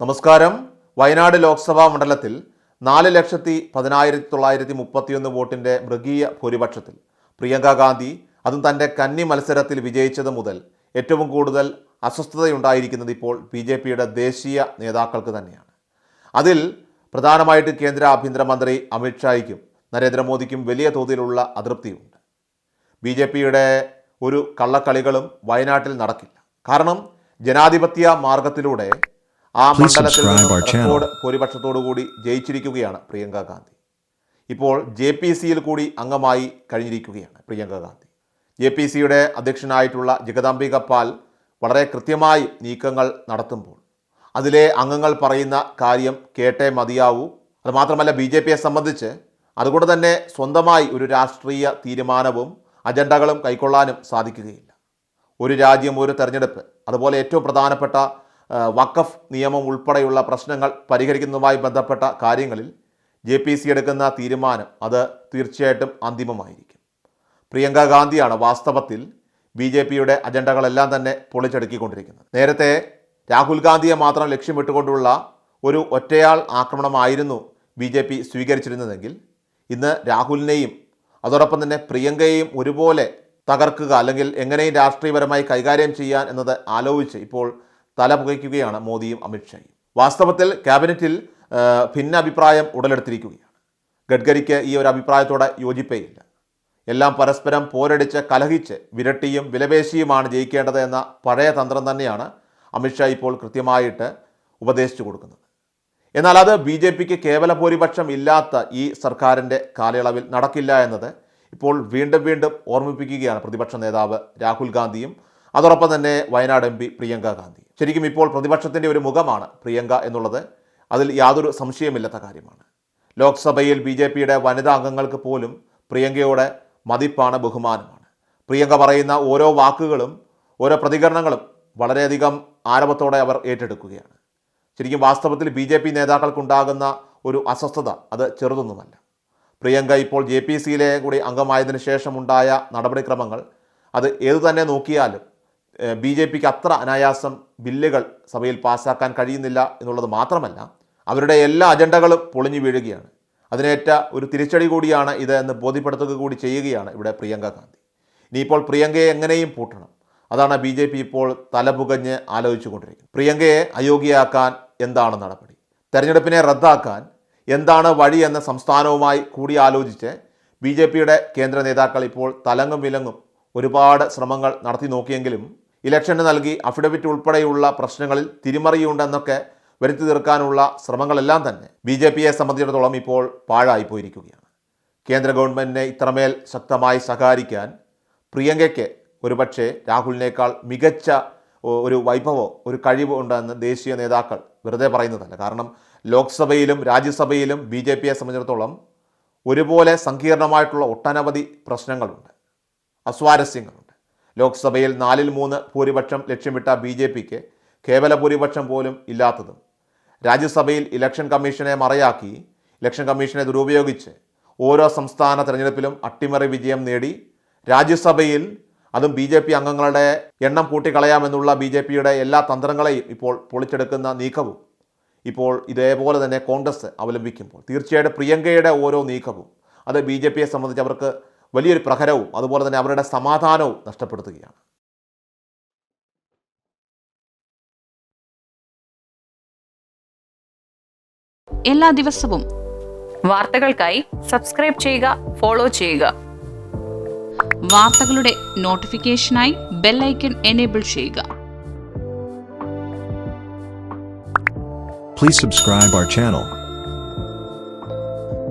നമസ്കാരം. വയനാട് ലോക്സഭാ മണ്ഡലത്തിൽ 4,10,931 വോട്ടിൻ്റെ മൃഗീയ ഭൂരിപക്ഷത്തിൽ പ്രിയങ്ക ഗാന്ധി അതും തൻ്റെ കന്നി മത്സരത്തിൽ വിജയിച്ചത് മുതൽ ഏറ്റവും കൂടുതൽ അസ്വസ്ഥതയുണ്ടായിരിക്കുന്നത് ഇപ്പോൾ BJPയുടെ ദേശീയ നേതാക്കൾക്ക് തന്നെയാണ്. അതിൽ പ്രധാനമായിട്ട് കേന്ദ്ര ആഭ്യന്തരമന്ത്രി അമിത്ഷായ്ക്കും നരേന്ദ്രമോദിക്കും വലിയ തോതിലുള്ള അതൃപ്തിയുണ്ട്. BJPയുടെ ഒരു കള്ളക്കളികളും വയനാട്ടിൽ നടക്കില്ല. കാരണം ജനാധിപത്യ മാർഗത്തിലൂടെ ആ മണ്ഡലത്തിൽ റെക്കോർഡ് ഭൂരിപക്ഷത്തോടുകൂടി ജയിച്ചിരിക്കുകയാണ് പ്രിയങ്ക ഗാന്ധി. ഇപ്പോൾ JPCയിൽ കൂടി അംഗമായി കഴിഞ്ഞിരിക്കുകയാണ് പ്രിയങ്ക ഗാന്ധി. JPCയുടെ അധ്യക്ഷനായിട്ടുള്ള ജഗദാംബിക പാൽ വളരെ കൃത്യമായി നീക്കങ്ങൾ നടത്തുമ്പോൾ അതിലെ അംഗങ്ങൾ പറയുന്ന കാര്യം കേട്ടേ മതിയാവൂ. അതുമാത്രമല്ല BJPയെ സംബന്ധിച്ച് അതുകൊണ്ട് തന്നെ സ്വന്തമായി ഒരു രാഷ്ട്രീയ തീരുമാനവും അജണ്ടകളും കൈക്കൊള്ളാനും സാധിക്കുകയില്ല. ഒരു രാജ്യം, ഒരു തെരഞ്ഞെടുപ്പ്, അതുപോലെ ഏറ്റവും പ്രധാനപ്പെട്ട വഖഫ് നിയമം ഉൾപ്പെടെയുള്ള പ്രശ്നങ്ങൾ പരിഹരിക്കുന്നതുമായി ബന്ധപ്പെട്ട കാര്യങ്ങളിൽ JPC എടുക്കുന്ന തീരുമാനം അത് തീർച്ചയായിട്ടും അന്തിമമായിരിക്കും. പ്രിയങ്ക ഗാന്ധിയാണ് വാസ്തവത്തിൽ BJPയുടെ അജണ്ടകളെല്ലാം തന്നെ പൊളിച്ചടുക്കിക്കൊണ്ടിരിക്കുന്നത്. നേരത്തെ രാഹുൽ ഗാന്ധിയെ മാത്രം ലക്ഷ്യമിട്ടുകൊണ്ടുള്ള ഒരു ഒറ്റയാൾ ആക്രമണമായിരുന്നു BJP സ്വീകരിച്ചിരുന്നതെങ്കിൽ ഇന്ന് രാഹുലിനെയും അതോടൊപ്പം തന്നെ പ്രിയങ്കയെയും ഒരുപോലെ തകർക്കുക, അല്ലെങ്കിൽ എങ്ങനെയും രാഷ്ട്രീയപരമായി കൈകാര്യം ചെയ്യാൻ എന്നത് ആലോചിച്ച് ഇപ്പോൾ തല പുകയ്ക്കുകയാണ് മോദിയും അമിത്ഷായും. വാസ്തവത്തിൽ ക്യാബിനറ്റിൽ ഭിന്നാഭിപ്രായം ഉടലെടുത്തിരിക്കുകയാണ്. ഗഡ്കരിക്ക് ഈ ഒരു അഭിപ്രായത്തോടെ യോജിപ്പേയില്ല. എല്ലാം പരസ്പരം പോരടിച്ച് കലഹിച്ച് വിരട്ടിയും വിലപേശിയുമാണ് ജയിക്കേണ്ടത് എന്ന പഴയ തന്ത്രം തന്നെയാണ് അമിത്ഷാ ഇപ്പോൾ കൃത്യമായിട്ട് ഉപദേശിച്ചു കൊടുക്കുന്നത്. എന്നാൽ അത് BJPക്ക് കേവല ഭൂരിപക്ഷം ഇല്ലാത്ത ഈ സർക്കാരിൻ്റെ കാലയളവിൽ നടക്കില്ല എന്നത് ഇപ്പോൾ വീണ്ടും ഓർമ്മിപ്പിക്കുകയാണ് പ്രതിപക്ഷ നേതാവ് രാഹുൽ ഗാന്ധിയും അതോടൊപ്പം തന്നെ വയനാട് MP പ്രിയങ്ക ഗാന്ധി. ശരിക്കും ഇപ്പോൾ പ്രതിപക്ഷത്തിൻ്റെ ഒരു മുഖമാണ് പ്രിയങ്ക എന്നുള്ളത് അതിൽ യാതൊരു സംശയമില്ലാത്ത കാര്യമാണ്. ലോക്സഭയിൽ BJPയുടെ വനിതാ അംഗങ്ങൾക്ക് പോലും പ്രിയങ്കയോടെ മതിപ്പാണ്, ബഹുമാനമാണ്. പ്രിയങ്ക പറയുന്ന ഓരോ വാക്കുകളും ഓരോ പ്രതികരണങ്ങളും വളരെയധികം ആരവത്തോടെ അവർ ഏറ്റെടുക്കുകയാണ്. ശരിക്കും വാസ്തവത്തിൽ BJP നേതാക്കൾക്കുണ്ടാകുന്ന ഒരു അസ്വസ്ഥത അത് ചെറുതൊന്നുമല്ല. പ്രിയങ്ക ഇപ്പോൾ JPCയിലെ കൂടി അംഗമായതിനു ശേഷമുണ്ടായ നടപടിക്രമങ്ങൾ അത് ഏതു തന്നെ നോക്കിയാലും BJPക്ക് അത്ര അനായാസം ബില്ലുകൾ സഭയിൽ പാസ്സാക്കാൻ കഴിയുന്നില്ല എന്നുള്ളത് മാത്രമല്ല, അവരുടെ എല്ലാ അജണ്ടകളും പൊളിഞ്ഞു വീഴുകയാണ്. അതിനേറ്റ ഒരു തിരിച്ചടി കൂടിയാണ് ഇത് എന്ന് ബോധ്യപ്പെടുത്തുക കൂടി ചെയ്യുകയാണ് ഇവിടെ പ്രിയങ്ക ഗാന്ധി. ഇനിയിപ്പോൾ പ്രിയങ്കയെ എങ്ങനെയും പൂട്ടണം, അതാണ് BJP ഇപ്പോൾ തലപുകഞ്ഞ് ആലോചിച്ചു കൊണ്ടിരിക്കുന്നത്. പ്രിയങ്കയെ അയോഗ്യയാക്കാൻ എന്താണ് നടപടി, തെരഞ്ഞെടുപ്പിനെ റദ്ദാക്കാൻ എന്താണ് വഴി എന്ന സംസ്ഥാനവുമായി കൂടിയാലോചിച്ച് BJPയുടെ കേന്ദ്ര നേതാക്കൾ ഇപ്പോൾ തലങ്ങും വിലങ്ങും ഒരുപാട് ശ്രമങ്ങൾ നടത്തി നോക്കിയെങ്കിലും ഇലക്ഷന് നൽകി അഫിഡവിറ്റ് ഉൾപ്പെടെയുള്ള പ്രശ്നങ്ങളിൽ തിരിമറിയുണ്ടെന്നൊക്കെ വരുത്തി തീർക്കാനുള്ള ശ്രമങ്ങളെല്ലാം തന്നെ BJPയെ സംബന്ധിച്ചിടത്തോളം ഇപ്പോൾ പാഴായിപ്പോയിരിക്കുകയാണ്. കേന്ദ്ര ഗവൺമെൻറ്റിനെ ഇത്രമേൽ ശക്തമായി സഹകരിക്കാൻ പ്രിയങ്കയ്ക്ക് ഒരുപക്ഷെ രാഹുലിനേക്കാൾ മികച്ച ഒരു വൈഭവോ ഒരു കഴിവോ ഉണ്ടെന്ന് ദേശീയ നേതാക്കൾ വെറുതെ പറയുന്നതല്ല. കാരണം ലോക്സഭയിലും രാജ്യസഭയിലും BJPയെ സംബന്ധിച്ചിടത്തോളം ഒരുപോലെ സങ്കീർണമായിട്ടുള്ള ഒട്ടനവധി പ്രശ്നങ്ങളുണ്ട്, അസ്വാരസ്യങ്ങളുണ്ട്. ലോക്സഭയിൽ 4/3 ഭൂരിപക്ഷം ലക്ഷ്യമിട്ട BJPക്ക് കേവല ഭൂരിപക്ഷം പോലും ഇല്ലാത്തതും, രാജ്യസഭയിൽ ഇലക്ഷൻ കമ്മീഷനെ മറയാക്കി ഇലക്ഷൻ കമ്മീഷനെ ദുരുപയോഗിച്ച് ഓരോ സംസ്ഥാന തെരഞ്ഞെടുപ്പിലും അട്ടിമറി വിജയം നേടി രാജ്യസഭയിൽ അതും BJP അംഗങ്ങളുടെ എണ്ണം കൂട്ടിക്കളയാമെന്നുള്ള BJPയുടെ എല്ലാ തന്ത്രങ്ങളെയും ഇപ്പോൾ പൊളിച്ചെടുക്കുന്ന നീക്കവും ഇപ്പോൾ ഇതേപോലെ തന്നെ കോൺഗ്രസ് അവലംബിക്കുമ്പോൾ തീർച്ചയായിട്ടും പ്രിയങ്കയുടെ ഓരോ നീക്കവും അത് BJPയെ സംബന്ധിച്ച് അവർക്ക് വലിയൊരു പ്രഹരവും അതുപോലെ തന്നെ അവരുടെ സമാധാനവും നഷ്ടപ്പെടുത്തുകയാണ്. എല്ലാ ദിവസവും വാർത്തകൾക്കായി സബ്സ്ക്രൈബ് ചെയ്യുക, ഫോളോ ചെയ്യുക. വാർത്തകളുടെ നോട്ടിഫിക്കേഷനായി ബെൽ ഐക്കൺ എനേബിൾ ചെയ്യുക. Please subscribe our channel.